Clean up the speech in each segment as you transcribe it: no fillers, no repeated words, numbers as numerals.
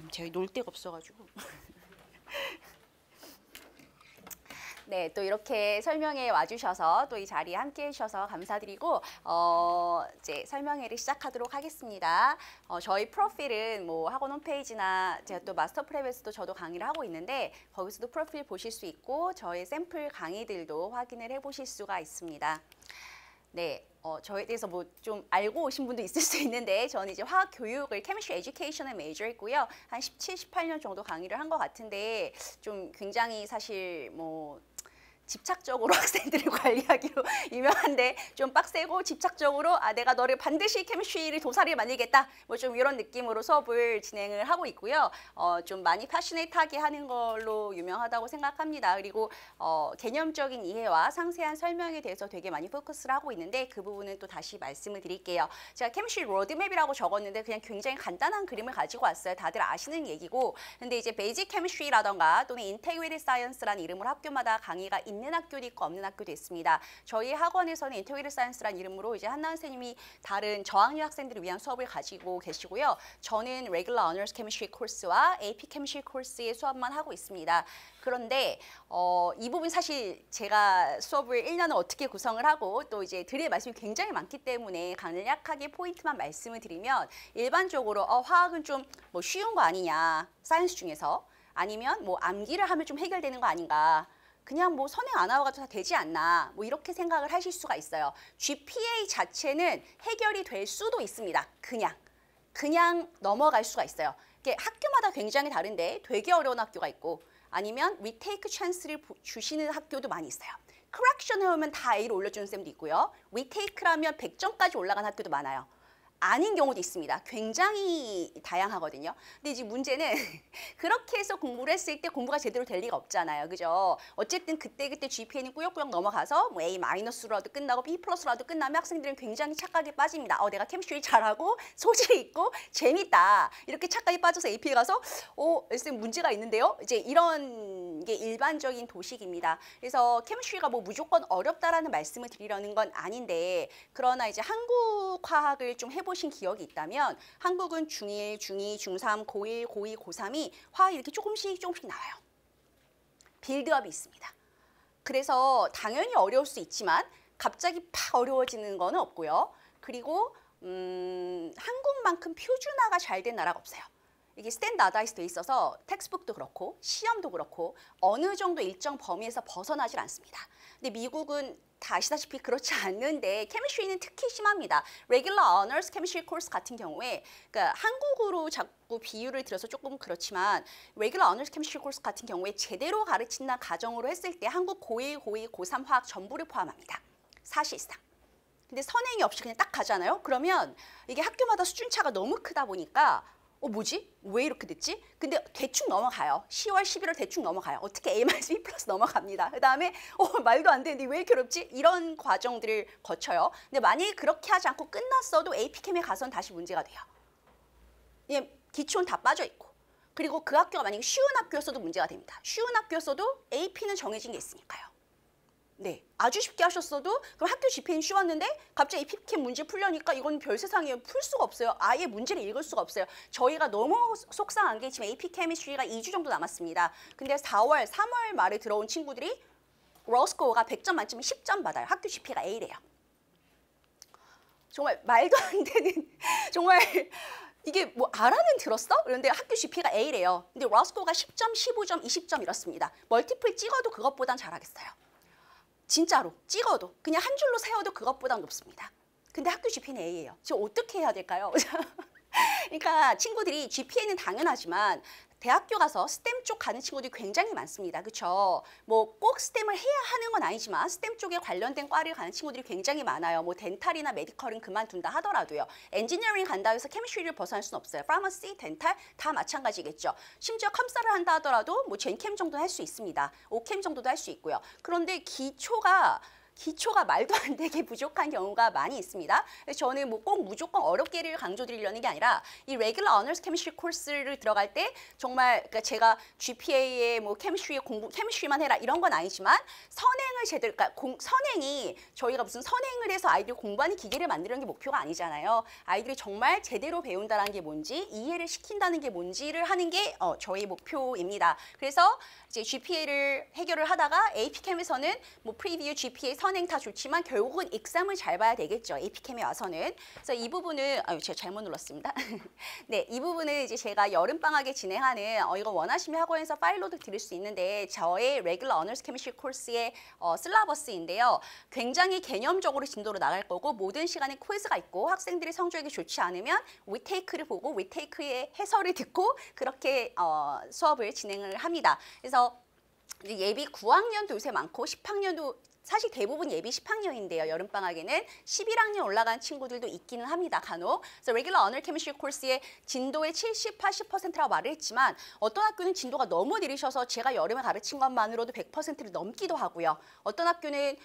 저희 놀 데가 없어가지고. 네, 또 이렇게 설명회 와주셔서 또 이 자리에 함께 해주셔서 감사드리고 이제 설명회를 시작하도록 하겠습니다. 저희 프로필은 뭐 학원 홈페이지나 제가 또 마스터 프랩에서도 저도 강의를 하고 있는데 거기서도 프로필 보실 수 있고 저희 샘플 강의들도 확인을 해보실 수가 있습니다. 네, 저에 대해서 뭐 좀 알고 오신 분도 있을 수 있는데 저는 이제 화학 교육을 케미스트리 에듀케이션에 메이저했고요. 한 17, 18년 정도 강의를 한 것 같은데 좀 굉장히 사실 뭐 집착적으로 학생들을 관리하기로 유명한데 좀 빡세고 집착적으로 내가 너를 반드시 케미스트리를 도사를 만들겠다 뭐 좀 이런 느낌으로 수업을 진행을 하고 있고요. 좀 많이 패셔네이트하게 하는 걸로 유명하다고 생각합니다. 그리고 개념적인 이해와 상세한 설명에 대해서 되게 많이 포커스를 하고 있는데 그 부분은 또 다시 말씀을 드릴게요. 제가 케미스트리 로드맵이라고 적었는데 그냥 굉장히 간단한 그림을 가지고 왔어요. 다들 아시는 얘기고 근데 이제 베이직 케미스트리라던가 또는 인테그레이티드 사이언스라는 이름으로 학교마다 강의가 있는 학교도 있고 없는 학교도 있습니다. 저희 학원에서는 인테그레이티드 사이언스라는 이름으로 이제 한나 선생님이 다른 저학년 학생들을 위한 수업을 가지고 계시고요. 저는 레귤러 어너스 케미스트리 코र्स와 AP 케미스트리 코र्स의 수업만 하고 있습니다. 그런데 이 부분 사실 제가 수업을 1년을 어떻게 구성을 하고 또 이제 드릴 말씀이 굉장히 많기 때문에 간략하게 포인트만 말씀을 드리면 일반적으로 화학은 좀 뭐 쉬운 거 아니냐 사이언스 중에서 아니면 뭐 암기를 하면 좀 해결되는 거 아닌가 그냥 뭐 선행 안 하고 가도 다 되지 않나 뭐 이렇게 생각을 하실 수가 있어요. GPA 자체는 해결이 될 수도 있습니다. 그냥 넘어갈 수가 있어요. 이게 학교마다 굉장히 다른데 되게 어려운 학교가 있고 아니면 리테이크 찬스를 주시는 학교도 많이 있어요. 커렉션 해오면 다 A로 올려주는 쌤도 있고요. 리테이크라면 100점까지 올라간 학교도 많아요. 아닌 경우도 있습니다. 굉장히 다양하거든요. 근데 이제 문제는 그렇게 해서 공부를 했을 때 공부가 제대로 될 리가 없잖아요. 그죠? 어쨌든 그때 GPA는 꾸역꾸역 넘어가서 뭐 A-로라도 끝나고 B+라도 끝나면 학생들은 굉장히 착각에 빠집니다. 내가 케미스트리 잘하고 소질이 있고 재밌다. 이렇게 착각에 빠져서 AP에 가서 쌤 문제가 있는데요. 이제 이런 게 일반적인 도식입니다. 그래서 케미스트리가 뭐 무조건 어렵다라는 말씀을 드리려는 건 아닌데 그러나 이제 한국 화학을 좀 해보신 기억이 있다면 한국은 중1, 중2, 중3, 고1, 고2, 고3이 화학이 이렇게 조금씩 나와요. 빌드업이 있습니다. 그래서 당연히 어려울 수 있지만 갑자기 팍 어려워지는 거는 없고요. 그리고 한국만큼 표준화가 잘 된 나라가 없어요. 이게 스탠다다이즈 돼 있어서 텍스북도 그렇고 시험도 그렇고 어느 정도 일정 범위에서 벗어나질 않습니다. 근데 미국은 다 아시다시피 그렇지 않는데 케미스트리는 특히 심합니다. 레귤러 어너스 케미스트리 코र्स 같은 경우에 그러니까 한국으로 자꾸 비유를 들어서 조금 그렇지만 레귤러 어너스 케미스트리 코र्स 같은 경우에 제대로 가르친다 가정으로 했을 때 한국 고1, 고2, 고3 화학 전부를 포함합니다. 사실상. 근데 선행이 없이 그냥 딱 가잖아요. 그러면 이게 학교마다 수준 차가 너무 크다 보니까 뭐지? 왜 이렇게 됐지? 근데 대충 넘어가요. 10월, 11월 대충 넘어가요. 어떻게 A-B+ 넘어갑니다. 그 다음에 말도 안 되는데 왜 이렇게 어렵지? 이런 과정들을 거쳐요. 근데 만약에 그렇게 하지 않고 끝났어도 AP캠에 가서는 다시 문제가 돼요. 예, 기초는 다 빠져 있고. 그리고 그 학교가 만약에 쉬운 학교였어도 문제가 됩니다. 쉬운 학교였어도 AP는 정해진 게 있으니까요. 네, 아주 쉽게 하셨어도 그럼 학교 GPA는 쉬웠는데 갑자기 AP캠 문제 풀려니까 이건 별 세상이에요. 풀 수가 없어요. 아예 문제를 읽을 수가 없어요. 저희가 너무 속상한 게 지금 AP 케미스트리가 2주 정도 남았습니다. 근데 4월, 3월 말에 들어온 친구들이 러스코어가 100점 만점에 10점 받아요. 학교 GPA가 A래요. 정말 말도 안 되는 정말 이게 뭐 알아는 들었어? 그런데 학교 GPA가 A래요. 근데 러스코어가 10점, 15점, 20점 이렇습니다. 멀티플 찍어도 그것보단 잘하겠어요. 진짜로 찍어도 그냥 한 줄로 세워도 그것보다 높습니다. 근데 학교 GPA는 A예요. 지금 어떻게 해야 될까요? 그러니까 친구들이 GPA는 당연하지만 대학교 가서 스템 쪽 가는 친구들이 굉장히 많습니다. 그렇죠? 뭐 꼭 스템을 해야 하는 건 아니지만 스템 쪽에 관련된 과를 가는 친구들이 굉장히 많아요. 뭐 덴탈이나 메디컬은 그만둔다 하더라도요. 엔지니어링 간다 해서 케미스트리를 벗어날 수는 없어요. 파머시, 덴탈 다 마찬가지겠죠. 심지어 컴사를 한다 하더라도 뭐 젠캠 정도는 할 수 있습니다. 오캠 정도도 할 수 있고요. 그런데 기초가 기초가 말도 안 되게 부족한 경우가 많이 있습니다. 그래서 저는 뭐 꼭 무조건 어렵게를 강조드리려는 게 아니라 이 Regular Honors Chemistry 코스를 들어갈 때 정말 그러니까 제가 GPA에 뭐 케미스트리 공부 케미스트리만 해라 이런 건 아니지만 선행을 제대로 그러니까 선행이 저희가 무슨 선행을 해서 아이들이 공부하는 기계를 만드는 게 목표가 아니잖아요. 아이들이 정말 제대로 배운다는 게 뭔지 이해를 시킨다는 게 뭔지를 하는 게 저희 목표입니다. 그래서 이제 GPA를 해결을 하다가 APChem에서는 뭐 프리뷰, GPA, 선행 다 좋지만 결국은 exam을 잘 봐야 되겠죠. APChem에 와서는. 그래서 이 부분은 제가 잘못 눌렀습니다. 네, 이 부분은 이제 제가 여름방학에 진행하는 이거 원하시면 학원에서 파일로도 들을 수 있는데 저의 Regular Honors Chemistry 코스의 슬라버스인데요. 굉장히 개념적으로 진도로 나갈 거고 모든 시간에 퀴즈가 있고 학생들이 성적이 좋지 않으면 위테이크를 보고 위테이크의 해설을 듣고 그렇게 수업을 진행을 합니다. 그래서 이제 예비 9학년도 요새 많고 10학년도 사실 대부분 예비 10학년인데요. 여름방학에는 11학년 올라간 친구들도 있기는 합니다. 간혹. 그래서 Regular Honor Chemistry 코스의 진도의 70, 80%라고 말을 했지만 어떤 학교는 진도가 너무 느리셔서 제가 여름에 가르친 것만으로도 100%를 넘기도 하고요. 어떤 학교는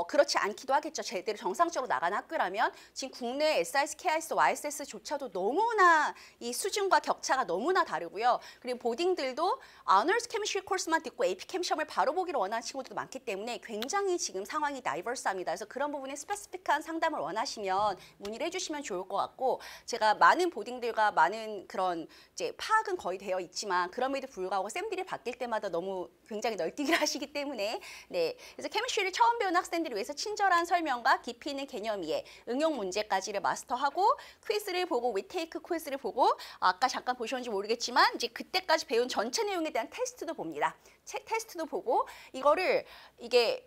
그렇지 않기도 하겠죠. 제대로 정상적으로 나가는 학교라면 지금 국내 SIS, KIS, YSS조차도 너무나 이 수준과 격차가 너무나 다르고요. 그리고 보딩들도 Honors Chemistry 코스만 듣고 APChem 시험을 바로 보기를 원하는 친구들도 많기 때문에 굉장히 지금 상황이 다이버스합니다. 그래서 그런 부분에 스페시픽한 상담을 원하시면 문의를 해주시면 좋을 것 같고 제가 많은 보딩들과 많은 그런 이제 파악은 거의 되어 있지만 그럼에도 불구하고 쌤들이 바뀔 때마다 너무 굉장히 널뛰기를 하시기 때문에 네 그래서 케미스트리를 처음 배우는 학생들을 위해서 친절한 설명과 깊이 있는 개념 이해, 응용 문제까지를 마스터하고 퀴즈를 보고 위테이크 퀴즈를 보고 아까 잠깐 보셨는지 모르겠지만 이제 그때까지 배운 전체 내용에 대한 테스트도 봅니다. 테스트도 보고 이거를 이게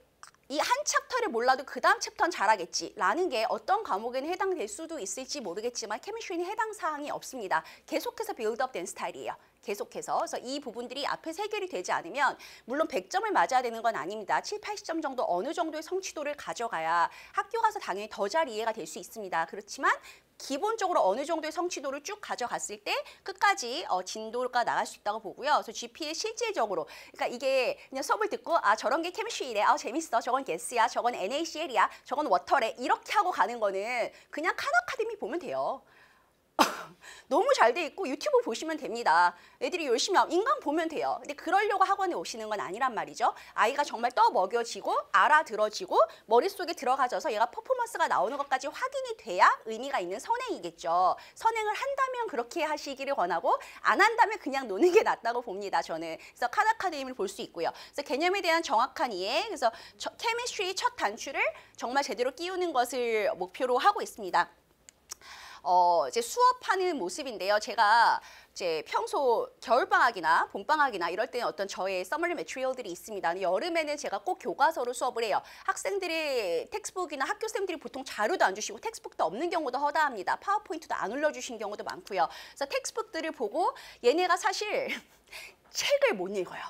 이 한 챕터를 몰라도 그 다음 챕터는 잘하겠지라는 게 어떤 과목에는 해당될 수도 있을지 모르겠지만 케미스트리는 해당 사항이 없습니다. 계속해서 빌드업 된 스타일이에요. 계속해서. 그래서 이 부분들이 앞에서 해결이 되지 않으면 물론 100점을 맞아야 되는 건 아닙니다. 7, 80점 정도 어느 정도의 성취도를 가져가야 학교 가서 당연히 더 잘 이해가 될 수 있습니다. 그렇지만 기본적으로 어느 정도의 성취도를 쭉 가져갔을 때 끝까지 진도가 나갈 수 있다고 보고요. 그래서 GPA 실질적으로 그러니까 이게 그냥 수업을 듣고 저런 게 케미스트리래, 재밌어, 저건 게스야, 저건 NaCl이야, 저건 워터래 이렇게 하고 가는 거는 그냥 칸 아카데미 보면 돼요. 너무 잘 돼 있고 유튜브 보시면 됩니다. 애들이 열심히 하고 인강 보면 돼요. 근데 그러려고 학원에 오시는 건 아니란 말이죠. 아이가 정말 떠먹여지고 알아들어지고 머릿속에 들어가져서 얘가 퍼포먼스가 나오는 것까지 확인이 돼야 의미가 있는 선행이겠죠. 선행을 한다면 그렇게 하시기를 권하고 안 한다면 그냥 노는 게 낫다고 봅니다. 저는. 그래서 칸 아카데미를 볼 수 있고요. 그래서 개념에 대한 정확한 이해, 그래서 케미스트리 첫 단추를 정말 제대로 끼우는 것을 목표로 하고 있습니다. 이제 수업하는 모습인데요. 제가 이제 평소 겨울방학이나 봄방학이나 이럴 때는 어떤 저의 서머리 매트리얼들이 있습니다. 여름에는 제가 꼭 교과서로 수업을 해요. 학생들이 텍스트북이나 학교쌤들이 보통 자료도 안 주시고 텍스트북도 없는 경우도 허다합니다. 파워포인트도 안 올려주신 경우도 많고요. 그래서 텍스트북들을 보고 얘네가 사실 책을 못 읽어요.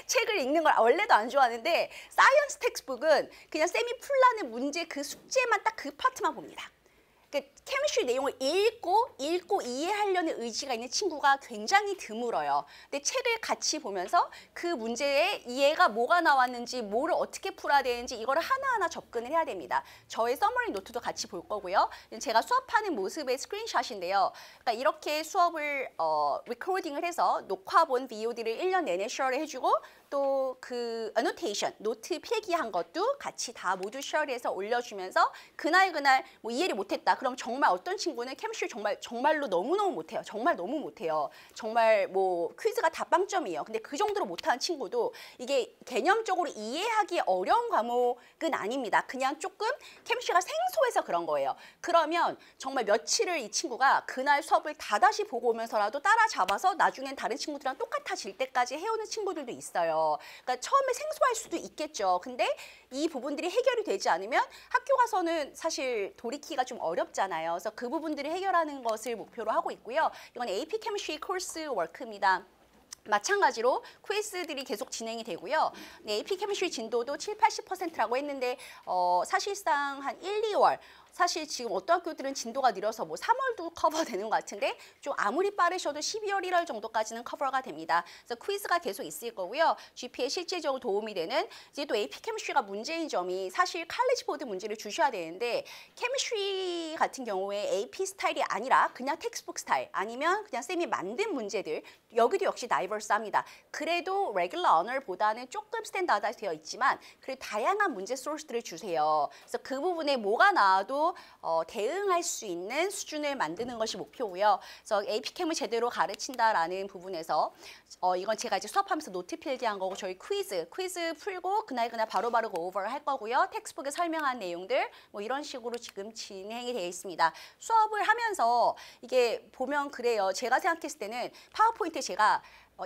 책을 읽는 걸 원래도 안 좋아하는데 사이언스 텍스트북은 그냥 쌤이 풀라는 문제 그 숙제만 딱 그 파트만 봅니다. 케미스트리 내용을 읽고 이해하려는 의지가 있는 친구가 굉장히 드물어요. 근데 책을 같이 보면서 그 문제의 이해가 뭐가 나왔는지, 뭐를 어떻게 풀어야 되는지 이거를 하나하나 접근을 해야 됩니다. 저의 서머리 노트도 같이 볼 거고요. 제가 수업하는 모습의 스크린샷인데요. 그러니까 이렇게 수업을 리코딩을 해서 녹화본 VOD를 1년 내내 쉐어를 해주고 또 그 애노테이션, 노트 필기한 것도 같이 다 모두 쉐어해서 올려주면서 그날 뭐 이해를 못했다. 그럼 정말 어떤 친구는 케미스트리 정말로 너무너무 못해요. 정말 너무 못해요. 정말 뭐 퀴즈가 다 빵점이에요. 근데 그 정도로 못하는 친구도 이게 개념적으로 이해하기 어려운 과목은 아닙니다. 그냥 조금 케미스트리가 생소해서 그런 거예요. 그러면 정말 며칠을 이 친구가 그날 수업을 다 다시 보고 오면서라도 따라잡아서 나중엔 다른 친구들이랑 똑같아질 때까지 해오는 친구들도 있어요. 그러니까 처음에 생소할 수도 있겠죠. 근데 이 부분들이 해결이 되지 않으면 학교 가서는 사실 돌이키기가 좀 어렵잖아요. 그래서 그 부분들을 해결하는 것을 목표로 하고 있고요. 이건 AP 케미스트리 코스 워크입니다. 마찬가지로 퀴즈들이 계속 진행이 되고요. 네, AP 케미스트리 진도도 7, 80%라고 했는데 사실상 한 1, 2월 사실 지금 어떤 학교들은 진도가 느려서 뭐 3월도 커버되는 것 같은데 좀 아무리 빠르셔도 12월, 1월 정도까지는 커버가 됩니다. 그래서 퀴즈가 계속 있을 거고요. GPA에 실질적으로 도움이 되는 이제 또 AP 케미스트리가 문제인 점이 사실 칼리지 보드 문제를 주셔야 되는데 케미스트리 같은 경우에 AP 스타일이 아니라 그냥 텍스트북 스타일 아니면 그냥 쌤이 만든 문제들 여기도 역시 다이버스합니다. 그래도 레귤러 언어보다는 조금 스탠다드 되어 있지만 그래도 다양한 문제 소스들을 주세요. 그래서 그 부분에 뭐가 나와도 대응할 수 있는 수준을 만드는 것이 목표고요. 그래서 AP캠을 제대로 가르친다라는 부분에서 이건 제가 이제 수업하면서 노트 필기한 거고 저희 퀴즈 풀고 그날 바로바로 오버를 할 거고요. 텍스트북에 설명한 내용들 뭐 이런 식으로 지금 진행이 되어 있습니다. 수업을 하면서 이게 보면 그래요. 제가 생각했을 때는 파워포인트에 제가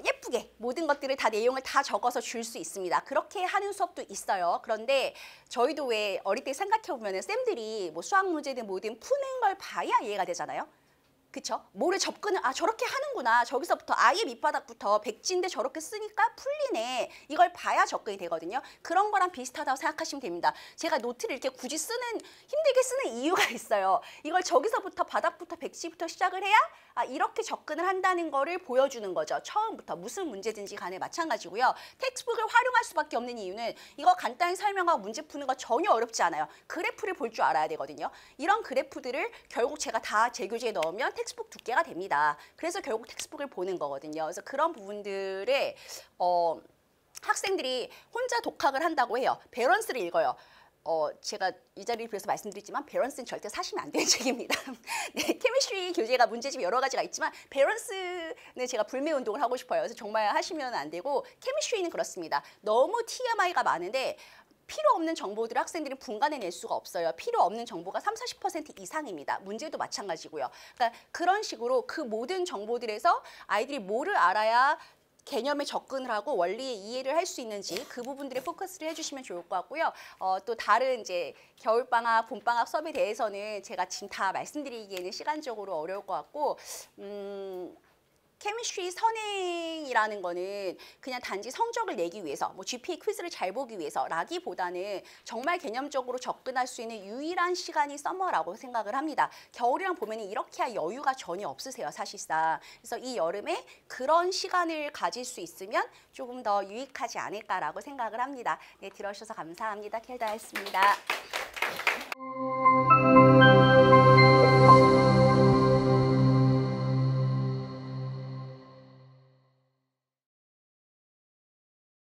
예쁘게 모든 것들을 다 내용을 다 적어서 줄 수 있습니다. 그렇게 하는 수업도 있어요. 그런데 저희도 왜 어릴 때 생각해보면 쌤들이 뭐 수학 문제든 뭐든 푸는 걸 봐야 이해가 되잖아요. 그쵸? 뭐를 접근을 저렇게 하는구나. 저기서부터 아예 밑바닥부터 백지인데 저렇게 쓰니까 풀리네. 이걸 봐야 접근이 되거든요. 그런 거랑 비슷하다고 생각하시면 됩니다. 제가 노트를 이렇게 굳이 힘들게 쓰는 이유가 있어요. 이걸 저기서부터 바닥부터 백지부터 시작을 해야 이렇게 접근을 한다는 거를 보여주는 거죠. 처음부터 무슨 문제든지 간에 마찬가지고요. 텍스트북을 활용할 수밖에 없는 이유는 이거 간단히 설명하고 문제 푸는 거 전혀 어렵지 않아요. 그래프를 볼 줄 알아야 되거든요. 이런 그래프들을 결국 제가 다 제 교재에 넣으면 텍스트북 두께가 됩니다. 그래서 결국 텍스트북을 보는 거거든요. 그래서 그런 부분들에 학생들이 혼자 독학을 한다고 해요. 배런스를 읽어요. 제가 이 자리를 빌어서 말씀드리지만 배런스는 절대 사시면 안 되는 책입니다. 네, 케미스트리 교재가 문제집이 여러 가지가 있지만 배런스는 제가 불매 운동을 하고 싶어요. 그래서 정말 하시면 안 되고 케미스트리는 그렇습니다. 너무 TMI가 많은데 필요 없는 정보들을 학생들이 분간해낼 수가 없어요. 필요 없는 정보가 30~40% 이상입니다. 문제도 마찬가지고요. 그러니까 그런 식으로 그 모든 정보들에서 아이들이 뭐를 알아야 개념에 접근을 하고 원리의 이해를 할 수 있는지 그 부분들에 포커스를 해주시면 좋을 것 같고요. 또 다른 이제 겨울방학, 봄방학 수업에 대해서는 제가 지금 다 말씀드리기에는 시간적으로 어려울 것 같고 케미스트리 선행이라는 거는 그냥 단지 성적을 내기 위해서 뭐 GPA 퀴즈를 잘 보기 위해서라기보다는 정말 개념적으로 접근할 수 있는 유일한 시간이 서머라고 생각을 합니다. 겨울이랑 봄에는 이렇게 여유가 전혀 없으세요, 사실상. 그래서 이 여름에 그런 시간을 가질 수 있으면 조금 더 유익하지 않을까라고 생각을 합니다. 네, 들어주셔서 감사합니다. 켈다였습니다.